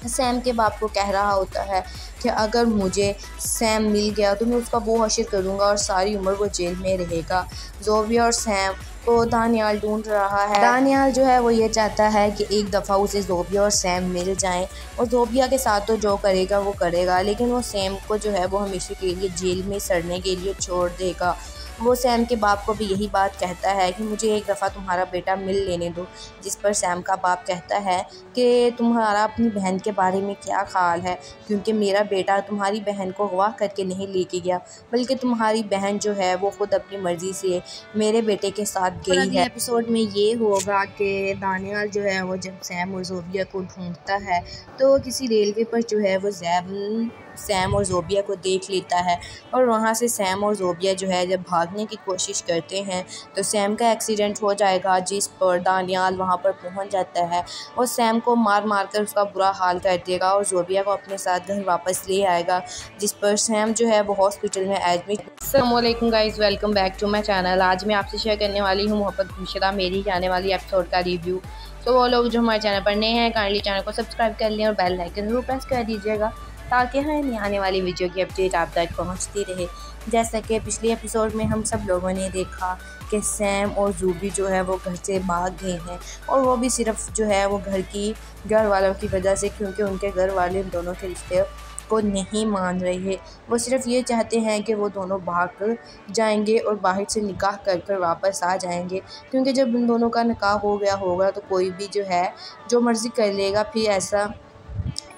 सैम के बाप को कह रहा होता है कि अगर मुझे सैम मिल गया तो मैं उसका वो हश्र करूँगा और सारी उम्र वो जेल में रहेगा। ज़ोबिया और सैम को दानियाल ढूंढ रहा है। दानियाल जो है वो ये चाहता है कि एक दफ़ा उसे ज़ोबिया और सैम मिल जाएं और ज़ोबिया के साथ तो जो करेगा वो करेगा, लेकिन वो सैम को जो है वो हमेशा के लिए जेल में सड़ने के लिए छोड़ देगा। वो सैम के बाप को भी यही बात कहता है कि मुझे एक दफ़ा तुम्हारा बेटा मिल लेने दो, जिस पर सैम का बाप कहता है कि तुम्हारा अपनी बहन के बारे में क्या ख्याल है, क्योंकि मेरा बेटा तुम्हारी बहन को अगवा करके नहीं लेके गया, बल्कि तुम्हारी बहन जो है वो ख़ुद अपनी मर्ज़ी से मेरे बेटे के साथ गई है। एपिसोड में ये होगा कि दानियाल जो है वो जब सैम और ज़ोबिया को ढूंढता है तो किसी रेलवे पर जो है वो सैम और ज़ोबिया को देख लेता है और वहाँ से सैम और ज़ोबिया जो है जब भागने की कोशिश करते हैं तो सैम का एक्सीडेंट हो जाएगा, जिस पर दानियाल वहाँ पर पहुँच जाता है और सैम को मार मार कर उसका बुरा हाल कर देगा और ज़ोबिया को अपने साथ घर वापस ले आएगा, जिस पर सैम जो है वो हॉस्पिटल में एडमिट। अस्सलाम वालेकुम guys, welcome back to my channel. आज मैं आपसे शेयर करने वाली हूँ मोहब्बत गुमशुदा मेरी आने वाली एपिसोड का रिव्यू। तो वो लोग जो हमारे चैनल पर नए हैं काइंडली चैनल को सब्सक्राइब कर लें और बेल आइकन ज़रूर प्रेस कर दीजिएगा ताकि हमें आने वाली वीडियो की अपडेट आप तक पहुंचती रहे। जैसा कि पिछले एपिसोड में हम सब लोगों ने देखा कि सैम और ज़ूबी जो है वो घर से भाग गए हैं और वो भी सिर्फ जो है वो घर वालों की वजह से, क्योंकि उनके घर वाले उन दोनों के रिश्ते को नहीं मान रहे। वो सिर्फ ये चाहते हैं कि वो दोनों भाग कर जाएंगे और बाहर से निकाह कर कर वापस आ जाएंगे, क्योंकि जब उन दोनों का निकाह हो गया होगा तो कोई भी जो है जो मर्ज़ी कर लेगा, फिर ऐसा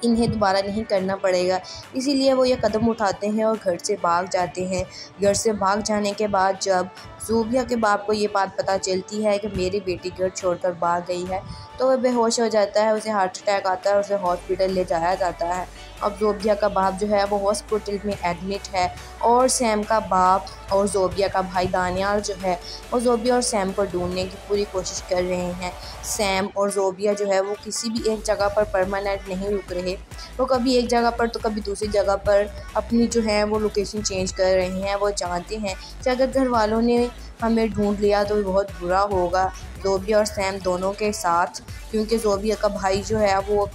इन्हें दोबारा नहीं करना पड़ेगा। इसीलिए वो ये कदम उठाते हैं और घर से भाग जाते हैं। घर से भाग जाने के बाद जब ज़ोबिया के बाप को ये बात पता चलती है कि मेरी बेटी घर छोड़कर भाग गई है तो वह बेहोश हो जाता है, उसे हार्ट अटैक आता है और उसे हॉस्पिटल ले जाया जाता है। अब ज़ोबिया का बाप जो है वो हॉस्पिटल में एडमिट है और सैम का बाप और ज़ोबिया का भाई दानियाल जो है वो ज़ोबिया और सैम को ढूंढने की पूरी कोशिश कर रहे हैं। सैम और ज़ोबिया जो है वो किसी भी एक जगह पर परमानेंट नहीं रुक रहे, वो कभी एक जगह पर तो कभी दूसरी जगह पर अपनी जो है वो लोकेशन चेंज कर रहे हैं। वो जानते हैं कि अगर घर वालों ने हमें ढूंढ लिया तो बहुत बुरा होगा ज़ोबिया और सैम दोनों के साथ, क्योंकि ज़ोबिया का भाई जो है वो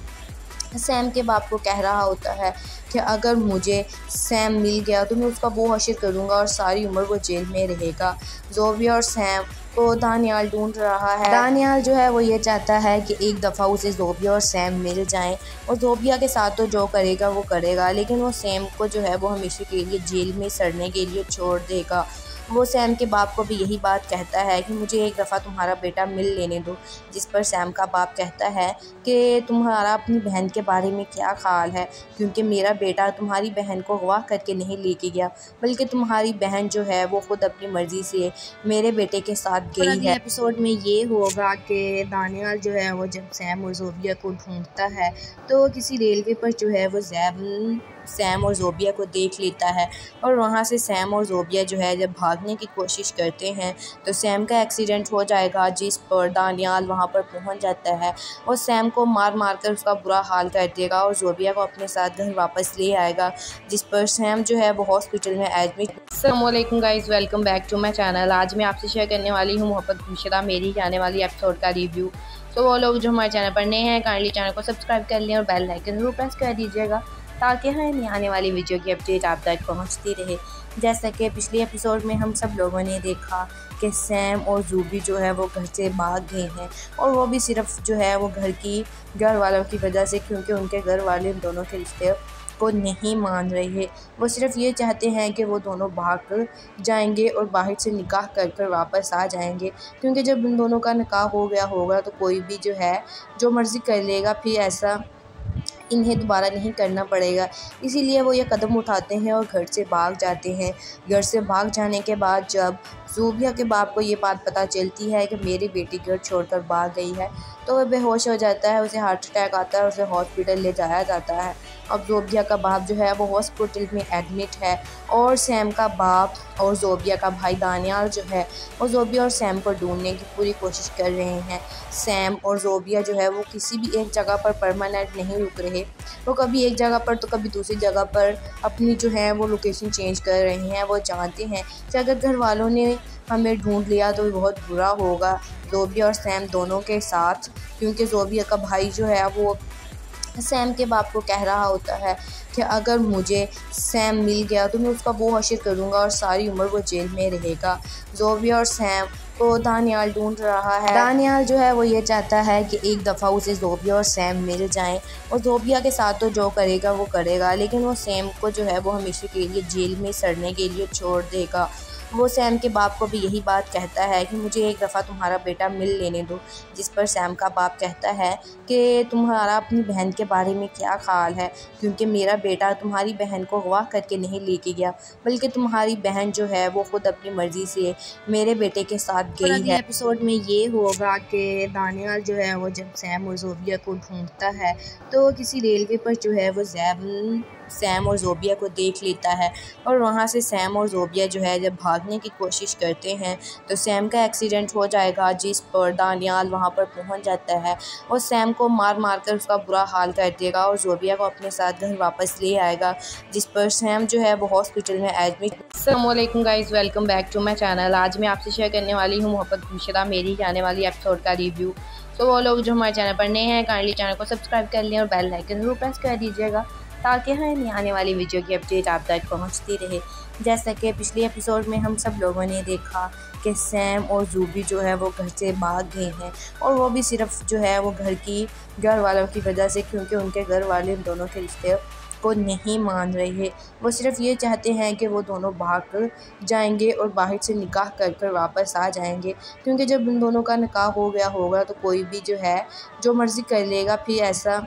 सैम के बाप को कह रहा होता है कि अगर मुझे सैम मिल गया तो मैं उसका वो हश्र करूँगा और सारी उम्र वो जेल में रहेगा। ज़ोबिया और सैम को दानियाल ढूंढ रहा है। दानियाल जो है वो ये चाहता है कि एक दफ़ा उसे ज़ोबिया और सैम मिल जाएं और ज़ोबिया के साथ तो जो करेगा वो करेगा, लेकिन वो सैम को जो है वो हमेशा के लिए जेल में सड़ने के लिए छोड़ देगा। वो सैम के बाप को भी यही बात कहता है कि मुझे एक दफ़ा तुम्हारा बेटा मिल लेने दो, जिस पर सैम का बाप कहता है कि तुम्हारा अपनी बहन के बारे में क्या ख्याल है, क्योंकि मेरा बेटा तुम्हारी बहन को अगवा करके नहीं लेके गया, बल्कि तुम्हारी बहन जो है वो ख़ुद अपनी मर्ज़ी से मेरे बेटे के साथ गई है। एपिसोड में ये होगा कि दानियाल जो है वो जब सैम और ज़ोबिया को ढूंढता है तो किसी रेलवे पर जो है वो सैम और ज़ोबिया को देख लेता है और वहाँ से सैम और ज़ोबिया जो है जब भागने की कोशिश करते हैं तो सैम का एक्सीडेंट हो जाएगा, जिस पर दानियाल वहाँ पर पहुँच जाता है और सैम को मार मार कर उसका बुरा हाल कर देगा और ज़ोबिया को अपने साथ घर वापस ले आएगा, जिस पर सैम जो है वो हॉस्पिटल में एडमिट। अस्सलाम वालेकुम guys, welcome back to my channel. आज मैं आपसे शेयर करने वाली हूँ मोहब्बत खुर्शीदा मेरी आने वाली एपिसोड का रिव्यू। तो वो लोग जो हमारे चैनल पर नए हैं काइंडली चैनल को सब्सक्राइब कर लें और बेल आइकन जरूर प्रेस कर दीजिएगा ताकि हमें आने वाली वीडियो की अपडेट आप तक पहुँचती रहे। जैसा कि पिछले एपिसोड में हम सब लोगों ने देखा कि सैम और ज़ूबी जो है वो घर से भाग गए हैं और वो भी सिर्फ जो है वो घर वालों की वजह से, क्योंकि उनके घर वाले उन दोनों के रिश्ते को नहीं मान रहे हैं। वो सिर्फ ये चाहते हैं कि वो दोनों भाग जाएंगे और बाहर से निकाह कर कर वापस आ जाएंगे, क्योंकि जब उन दोनों का निकाह हो गया होगा तो कोई भी जो है जो मर्ज़ी कर लेगा, फिर ऐसा इन्हें दोबारा नहीं करना पड़ेगा। इसीलिए वो ये कदम उठाते हैं और घर से भाग जाते हैं। घर से भाग जाने के बाद जब ज़ूबिया के बाप को ये बात पता चलती है कि मेरी बेटी घर छोड़कर भाग गई है तो वह बेहोश हो जाता है, उसे हार्ट अटैक आता है, उसे हॉस्पिटल ले जाया जाता है। अब ज़ूबिया का बाप जो है वो हॉस्पिटल में एडमिट है और सैम का बाप और ज़ूबिया का भाई दानियाल जो है वो ज़ूबिया और सैम को ढूंढने की पूरी कोशिश कर रहे हैं। सैम और ज़ूबिया जो है वो किसी भी एक जगह पर परमानेंट नहीं रुक रहे, वो कभी एक जगह पर तो कभी दूसरी जगह पर अपनी जो है वो लोकेशन चेंज कर रहे हैं। वो जानते हैं कि अगर घर वालों ने हमें ढूंढ लिया तो बहुत बुरा होगा ज़ूबिया और सैम दोनों के साथ, क्योंकि ज़ूबिया का भाई जो है वो सैम के बाप को कह रहा होता है कि अगर मुझे सैम मिल गया तो मैं उसका वो हश्र करूँगा और सारी उम्र वो जेल में रहेगा। ज़ूबिया और सैम को दानियाल ढूंढ रहा है। दानियाल जो है वो ये चाहता है कि एक दफ़ा उसे ज़ूबिया और सैम मिल जाएं और ज़ूबिया के साथ तो जो करेगा वो करेगा, लेकिन वो सैम को जो है वो हमेशा के लिए जेल में सड़ने के लिए छोड़ देगा। वो सैम के बाप को भी यही बात कहता है कि मुझे एक दफ़ा तुम्हारा बेटा मिल लेने दो, जिस पर सैम का बाप कहता है कि तुम्हारा अपनी बहन के बारे में क्या ख्याल है, क्योंकि मेरा बेटा तुम्हारी बहन को अगवा करके नहीं लेके गया, बल्कि तुम्हारी बहन जो है वो ख़ुद अपनी मर्ज़ी से मेरे बेटे के साथ गई है। एपिसोड में ये होगा कि दानियाल जो है वो जब सैम और ज़ूबिया को ढूंढता है तो किसी रेलवे पर जो है वो सैम और ज़ूबिया को देख लेता है और वहाँ से सैम और ज़ूबिया जो है जब भागने की कोशिश करते हैं तो सैम का एक्सीडेंट हो जाएगा, जिस पर दानियाल वहाँ पर पहुँच जाता है और सैम को मार मार कर उसका बुरा हाल कर देगा और ज़ूबिया को अपने साथ घर वापस ले आएगा, जिस पर सैम जो है वो हॉस्पिटल में एडमिट। अस्सलाम वालेकुम guys, welcome back to my channel. आज मैं आपसे शेयर करने वाली हूँ मोहब्बत खुर्शीदा मेरी आने वाली एपिसोड का रिव्यू। तो वो लोग जो हमारे चैनल पर नए हैं काइंडली चैनल को सब्सक्राइब कर लें और बेल आइकन जरूर प्रेस कर दीजिएगा ताकि हमें आने वाली वीडियो की अपडेट आप तक पहुंचती रहे। जैसा कि पिछले एपिसोड में हम सब लोगों ने देखा कि सैम और ज़ूबी जो है वो घर से भाग गए हैं और वो भी सिर्फ जो है वो घर वालों की वजह से, क्योंकि उनके घर वाले उन दोनों के रिश्ते को नहीं मान रहे हैं। वो सिर्फ ये चाहते हैं कि वो दोनों भाग जाएंगे और बाहर से निकाह कर कर वापस आ जाएंगे, क्योंकि जब उन दोनों का निकाह हो गया होगा तो कोई भी जो है जो मर्ज़ी कर लेगा, फिर ऐसा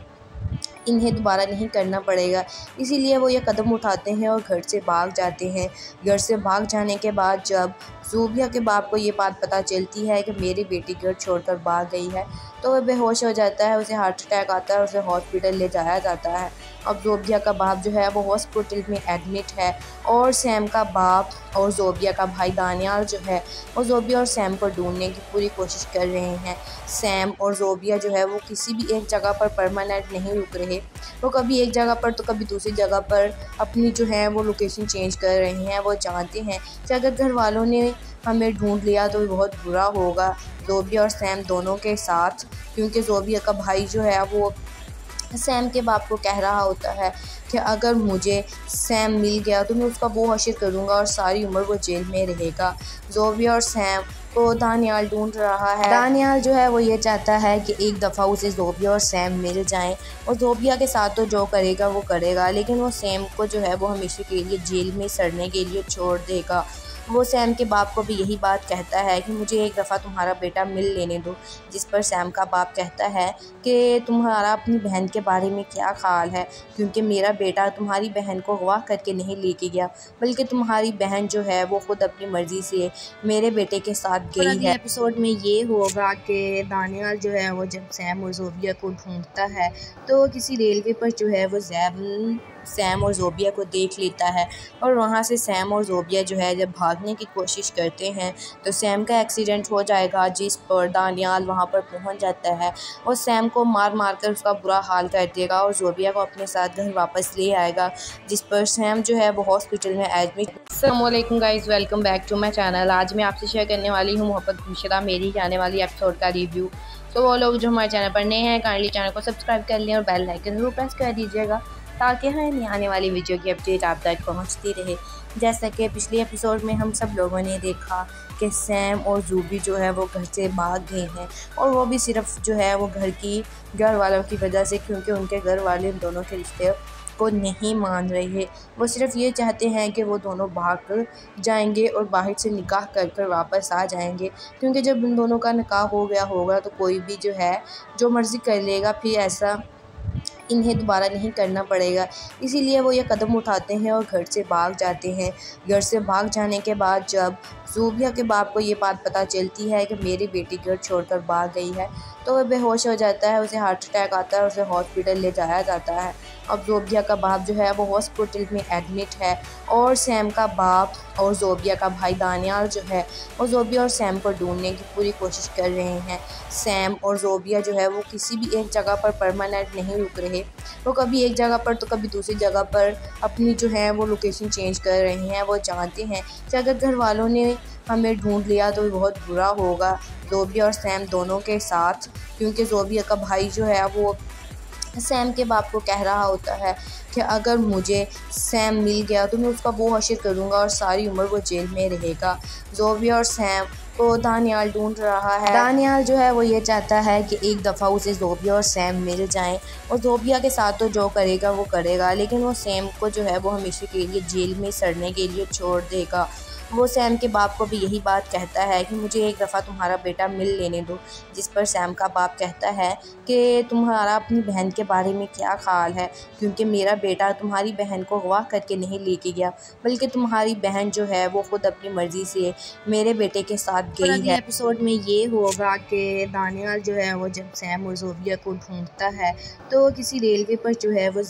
इन्हें दोबारा नहीं करना पड़ेगा। इसीलिए वो ये कदम उठाते हैं और घर से भाग जाते हैं। घर से भाग जाने के बाद जब ज़ूबिया के बाप को ये बात पता चलती है कि मेरी बेटी घर छोड़कर भाग गई है तो वह बेहोश हो जाता है, उसे हार्ट अटैक आता है, उसे हॉस्पिटल ले जाया जाता है। अब ज़ूबिया का बाप जो है वो हॉस्पिटल में एडमिट है और सैम का बाप और ज़ूबिया का भाई दानियाल जो है वो ज़ूबिया और सैम को ढूंढने की पूरी कोशिश कर रहे हैं। सैम और ज़ूबिया जो है वो किसी भी एक जगह पर परमानेंट नहीं रुक रहे, वो कभी एक जगह पर तो कभी दूसरी जगह पर अपनी जो है वो लोकेशन चेंज कर रहे हैं। वो जानते हैं कि अगर घर वालों ने हमें ढूंढ लिया तो बहुत बुरा होगा ज़ूबिया और सैम दोनों के साथ, क्योंकि ज़ूबिया का भाई जो है वो सैम के बाप को कह रहा होता है कि अगर मुझे सैम मिल गया तो मैं उसका वो हश्र करूँगा और सारी उम्र वो जेल में रहेगा। ज़ूबिया और सैम को दानियाल ढूंढ रहा है। दानियाल जो है वो ये चाहता है कि एक दफ़ा उसे ज़ूबिया और सैम मिल जाएं और ज़ूबिया के साथ तो जो करेगा वो करेगा, लेकिन वो सैम को जो है वो हमेशा के लिए जेल में सड़ने के लिए छोड़ देगा। वो सैम के बाप को भी यही बात कहता है कि मुझे एक दफ़ा तुम्हारा बेटा मिल लेने दो, जिस पर सैम का बाप कहता है कि तुम्हारा अपनी बहन के बारे में क्या ख्याल है, क्योंकि मेरा बेटा तुम्हारी बहन को अगवा करके नहीं लेके गया, बल्कि तुम्हारी बहन जो है वो ख़ुद अपनी मर्ज़ी से मेरे बेटे के साथ गई है। एपिसोड में ये होगा कि दानियाल जो है वो जब सैम और ज़ूबिया को ढूंढता है तो किसी रेलवे पर जो है वो सैम और ज़ोबिया को देख लेता है और वहाँ से सैम और ज़ोबिया जो है जब भागने की कोशिश करते हैं तो सैम का एक्सीडेंट हो जाएगा, जिस पर दानियाल वहाँ पर पहुँच जाता है और सैम को मार मार कर उसका बुरा हाल कर देगा और ज़ोबिया को अपने साथ घर वापस ले आएगा, जिस पर सैम जो है वो हॉस्पिटल में एडमिट। अस्सलाम वालेकुम guys, welcome back to my channel. आज मैं आपसे शेयर करने वाली हूँ मोहब्बत गुमशुदा मेरी आने वाली एपिसोड का रिव्यू। तो वो लोग जो हमारे चैनल पर नए हैं काइंडली चैनल को सब्सक्राइब कर लें और बेल आइकन ज़रूर प्रेस कर दीजिएगा ताकि हमें आने वाली वीडियो की अपडेट आप तक पहुंचती रहे। जैसा कि पिछले एपिसोड में हम सब लोगों ने देखा कि सैम और ज़ूबी जो है वो घर से भाग गए हैं और वो भी सिर्फ जो है वो घर वालों की वजह से, क्योंकि उनके घर वाले दोनों के रिश्ते को नहीं मान रहे। वो सिर्फ ये चाहते हैं कि वो दोनों भाग जाएंगे और बाहर से निकाह कर कर वापस आ जाएंगे, क्योंकि जब उन दोनों का निकाह हो गया होगा तो कोई भी जो है जो मर्ज़ी कर लेगा, फिर ऐसा इन्हें दोबारा नहीं करना पड़ेगा। इसीलिए वो ये कदम उठाते हैं और घर से भाग जाते हैं। घर से भाग जाने के बाद जब ज़ोबिया के बाप को ये बात पता चलती है कि मेरी बेटी घर छोड़कर भाग गई है तो वह बेहोश हो जाता है, उसे हार्ट अटैक आता है और उसे हॉस्पिटल ले जाया जाता है। अब ज़ोबिया का बाप जो है वो हॉस्पिटल में एडमिट है और सैम का बाप और ज़ोबिया का भाई दानियाल जो है वो ज़ोबिया और सैम को ढूंढने की पूरी कोशिश कर रहे हैं। सैम और ज़ोबिया जो है वो किसी भी एक जगह पर परमानेंट नहीं रुक रहे, वो कभी एक जगह पर तो कभी दूसरी जगह पर अपनी जो है वो लोकेशन चेंज कर रहे हैं। वो जानते हैं कि अगर घर वालों ने हमें ढूंढ लिया तो बहुत बुरा होगा ज़ोबिया और सैम दोनों के साथ, क्योंकि ज़ोबिया का भाई जो है वो सैम के बाप को कह रहा होता है कि अगर मुझे सैम मिल गया तो मैं उसका वो हश्र करूँगा और सारी उम्र वो जेल में रहेगा। ज़ोबिया और सैम को दानियाल ढूंढ रहा है। दानियाल जो है वो ये चाहता है कि एक दफ़ा उसे ज़ोबिया और सैम मिल जाएं और ज़ोबिया के साथ तो जो करेगा वो करेगा, लेकिन वो सैम को जो है वो हमेशा के लिए जेल में सड़ने के लिए छोड़ देगा। वो सैम के बाप को भी यही बात कहता है कि मुझे एक दफ़ा तुम्हारा बेटा मिल लेने दो, जिस पर सैम का बाप कहता है कि तुम्हारा अपनी बहन के बारे में क्या ख्याल है, क्योंकि मेरा बेटा तुम्हारी बहन को अगवा करके नहीं लेके गया, बल्कि तुम्हारी बहन जो है वो ख़ुद अपनी मर्ज़ी से मेरे बेटे के साथ गई है। एपिसोड में ये होगा कि दानियाल जो है वो जब सैम और ज़ोबिया को ढूंढता है तो किसी रेलवे पर जो है वो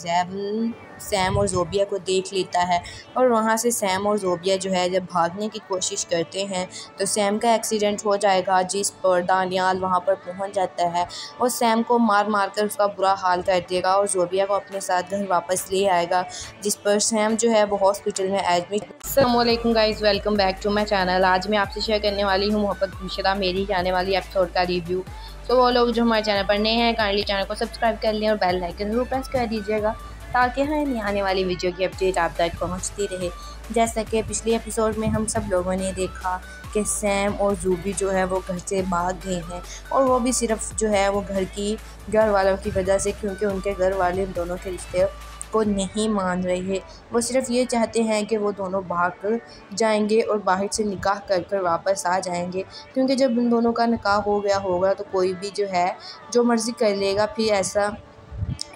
सैम और ज़ोबिया को देख लेता है और वहाँ से सैम और ज़ोबिया जो है जब भागने की कोशिश करते हैं तो सैम का एक्सीडेंट हो जाएगा, जिस पर दानियाल वहाँ पर पहुँच जाता है और सैम को मार मार कर उसका बुरा हाल कर देगा और ज़ोबिया को अपने साथ घर वापस ले आएगा, जिस पर सैम जो है वो हॉस्पिटल में एडमिट। अस्सलाम वालेकुम guys, welcome back to my channel. आज मैं आपसे शेयर करने वाली हूँ मोहब्बत गुमशुदा मेरी आने वाली एपिसोड का रिव्यू। तो वो लोग जो हमारे चैनल पर नए हैं काइंडली चैनल को सब्सक्राइब कर लें और बेल आइकन ज़रूर प्रेस कर दीजिएगा ताकि हमें आने वाली वीडियो की अपडेट आप तक पहुंचती रहे। जैसा कि पिछले एपिसोड में हम सब लोगों ने देखा कि सैम और ज़ूबी जो है वो घर से भाग गए हैं और वो भी सिर्फ जो है वो घर वालों की वजह से, क्योंकि उनके घर वाले दोनों के रिश्ते को नहीं मान रहे। वो सिर्फ ये चाहते हैं कि वो दोनों भाग जाएंगे और बाहर से निकाह कर कर वापस आ जाएंगे, क्योंकि जब उन दोनों का निकाह हो गया होगा तो कोई भी जो है जो मर्ज़ी कर लेगा, फिर ऐसा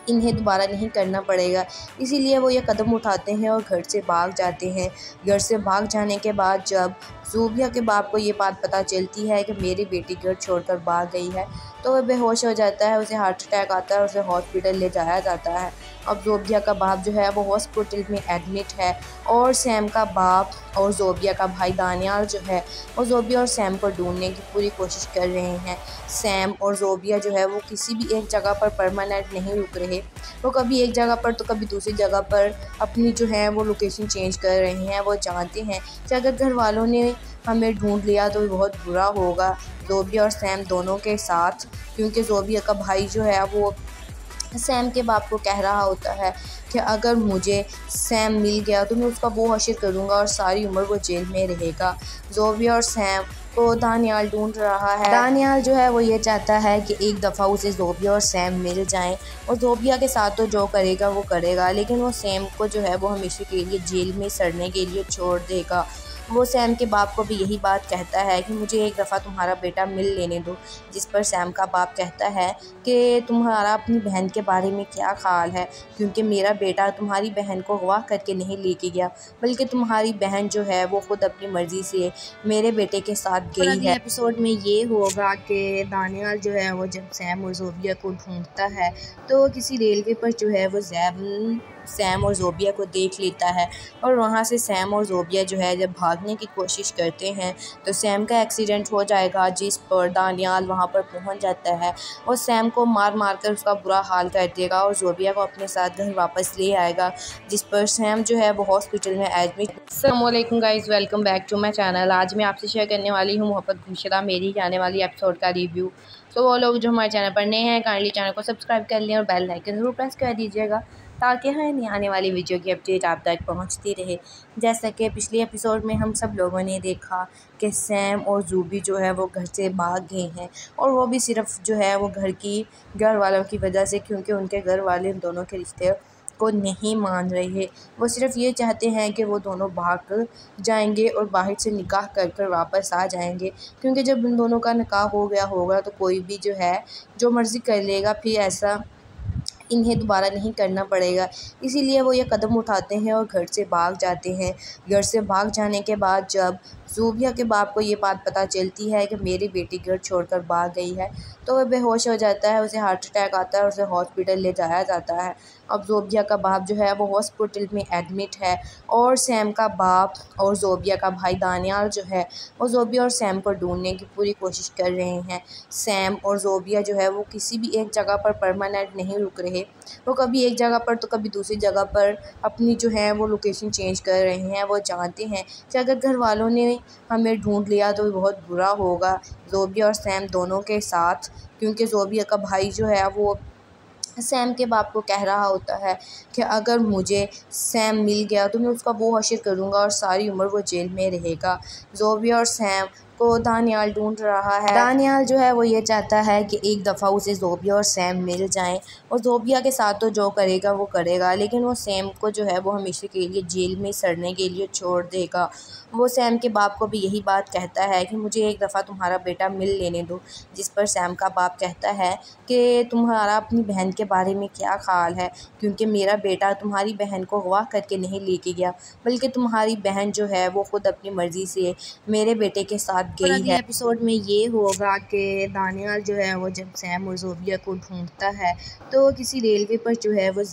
इन्हें दोबारा नहीं करना पड़ेगा। इसीलिए वो ये कदम उठाते हैं और घर से भाग जाते हैं। घर से भाग जाने के बाद जब ज़ोबिया के बाप को ये बात पता चलती है कि मेरी बेटी घर छोड़कर भाग गई है तो वह बेहोश हो जाता है, उसे हार्ट अटैक आता है और उसे हॉस्पिटल ले जाया जाता है। अब ज़ोबिया का बाप जो है वो हॉस्पिटल में एडमिट है और सैम का बाप और ज़ोबिया का भाई दानियाल जो है वो ज़ोबिया और सैम को ढूंढने की पूरी कोशिश कर रहे हैं। सैम और ज़ोबिया जो है वो किसी भी एक जगह पर परमानेंट नहीं रुक रहे, वो कभी एक जगह पर तो कभी दूसरी जगह पर अपनी जो है वो लोकेशन चेंज कर रहे हैं। वो जानते हैं कि अगर घर वालों ने हमें ढूंढ लिया तो बहुत बुरा होगा ज़ोबिया और सैम दोनों के साथ, क्योंकि ज़ोबिया का भाई जो है वो सैम के बाप को कह रहा होता है कि अगर मुझे सैम मिल गया तो मैं उसका वो हश्र करूँगा और सारी उम्र वो जेल में रहेगा। ज़ोबिया और सैम को दानियाल ढूंढ रहा है। दानियाल जो है वो ये चाहता है कि एक दफ़ा उसे ज़ोबिया और सैम मिल जाएं और ज़ोबिया के साथ तो जो करेगा वो करेगा, लेकिन वो सैम को जो है वो हमेशा के लिए जेल में सड़ने के लिए छोड़ देगा। वो सैम के बाप को भी यही बात कहता है कि मुझे एक दफ़ा तुम्हारा बेटा मिल लेने दो, जिस पर सैम का बाप कहता है कि तुम्हारा अपनी बहन के बारे में क्या ख्याल है, क्योंकि मेरा बेटा तुम्हारी बहन को अगवा करके नहीं लेके गया, बल्कि तुम्हारी बहन जो है वो ख़ुद अपनी मर्ज़ी से मेरे बेटे के साथ गई है। एपिसोड में ये होगा कि दानियाल जो है वो जब सैम और ज़ोबिया को ढूंढता है तो किसी रेलवे पर जो है वो सैम और ज़ोबिया को देख लेता है और वहाँ से सैम और ज़ोबिया जो है जब भागने की कोशिश करते हैं तो सैम का एक्सीडेंट हो जाएगा, जिस पर दानियाल वहाँ पर पहुँच जाता है और सैम को मार मार कर उसका बुरा हाल कर देगा और ज़ोबिया को अपने साथ घर वापस ले आएगा, जिस पर सैम जो है वो हॉस्पिटल में एडमिट। अस्सलाम वालेकुम guys, welcome back to my channel. आज मैं आपसे शेयर करने वाली हूँ मोहब्बत गुमशुदा मेरी आने वाली एपिसोड का रिव्यू। तो वो लोग जो हमारे चैनल पर नए हैं काइंडली चैनल को सब्सक्राइब कर लें और बेल आइकन ज़रूर प्रेस कर दीजिएगा ताकि हर नई आने वाली वीडियो की अपडेट आप तक पहुंचती रहे। जैसा कि पिछले एपिसोड में हम सब लोगों ने देखा कि सैम और ज़ूबी जो है वो घर से भाग गए हैं और वो भी सिर्फ जो है वो घर वालों की वजह से, क्योंकि उनके घर वाले उन दोनों के रिश्ते को नहीं मान रहे। वो सिर्फ ये चाहते हैं कि वो दोनों भाग जाएंगे और बाहर से निकाह कर कर वापस आ जाएंगे, क्योंकि जब उन दोनों का निकाह हो गया होगा तो कोई भी जो है जो मर्ज़ी कर लेगा, फिर ऐसा इन्हें दोबारा नहीं करना पड़ेगा। इसीलिए वो ये कदम उठाते हैं और घर से भाग जाते हैं। घर से भाग जाने के बाद जब ज़ोबिया के बाप को ये बात पता चलती है कि मेरी बेटी घर छोड़कर भाग गई है तो वह बेहोश हो जाता है, उसे हार्ट अटैक आता है, उसे हॉस्पिटल ले जाया जाता है। अब ज़ोबिया का बाप जो है वो हॉस्पिटल में एडमिट है और सैम का बाप और ज़ोबिया का भाई दानियाल जो है वो ज़ोबिया और सैम को ढूंढने की पूरी कोशिश कर रहे हैं। सैम और ज़ोबिया जो है वो किसी भी एक जगह पर परमानेंट नहीं रुक रहे, वो कभी एक जगह पर तो कभी दूसरी जगह पर अपनी जो है वो लोकेशन चेंज कर रहे हैं। वो जानते हैं कि अगर घर वालों ने हमें ढूंढ लिया तो बहुत बुरा होगा ज़ोबिया और सैम दोनों के साथ, क्योंकि ज़ोबिया का भाई जो है वो सैम के बाप को कह रहा होता है कि अगर मुझे सैम मिल गया तो मैं उसका वो हश्र करूँगा और सारी उम्र वो जेल में रहेगा। ज़ोबिया और सैम को दानियाल ढूंढ रहा है। दानियाल जो है वो ये चाहता है कि एक दफ़ा उसे ज़ोबिया और सैम मिल जाएं और ज़ोबिया के साथ तो जो करेगा वो करेगा, लेकिन वो सैम को जो है वो हमेशा के लिए जेल में सड़ने के लिए छोड़ देगा। वो सैम के बाप को भी यही बात कहता है कि मुझे एक दफ़ा तुम्हारा बेटा मिल लेने दो, जिस पर सैम का बाप कहता है कि तुम्हारा अपनी बहन के बारे में क्या ख्याल है, क्योंकि मेरा बेटा तुम्हारी बहन को अगवा करके नहीं लेके गया, बल्कि तुम्हारी बहन जो है वो ख़ुद अपनी मर्ज़ी से मेरे बेटे के साथ गई है। अगले एपिसोड में ये होगा कि दानियाल जो है वो जब सैम और ज़ोबिया को ढूंढता है तो किसी रेलवे पर जो है वो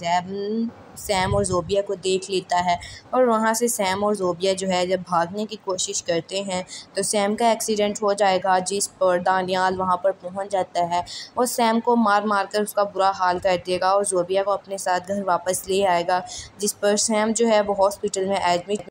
सैम और ज़ोबिया को देख लेता है और वहाँ से सैम और ज़ोबिया जो है जब भागने की कोशिश करते हैं तो सैम का एक्सीडेंट हो जाएगा, जिस पर दानियाल वहाँ पर पहुँच जाता है और सैम को मार मार कर उसका बुरा हाल कर देगा और ज़ोबिया को अपने साथ घर वापस ले आएगा, जिस पर सैम जो है वो हॉस्पिटल में एडमिट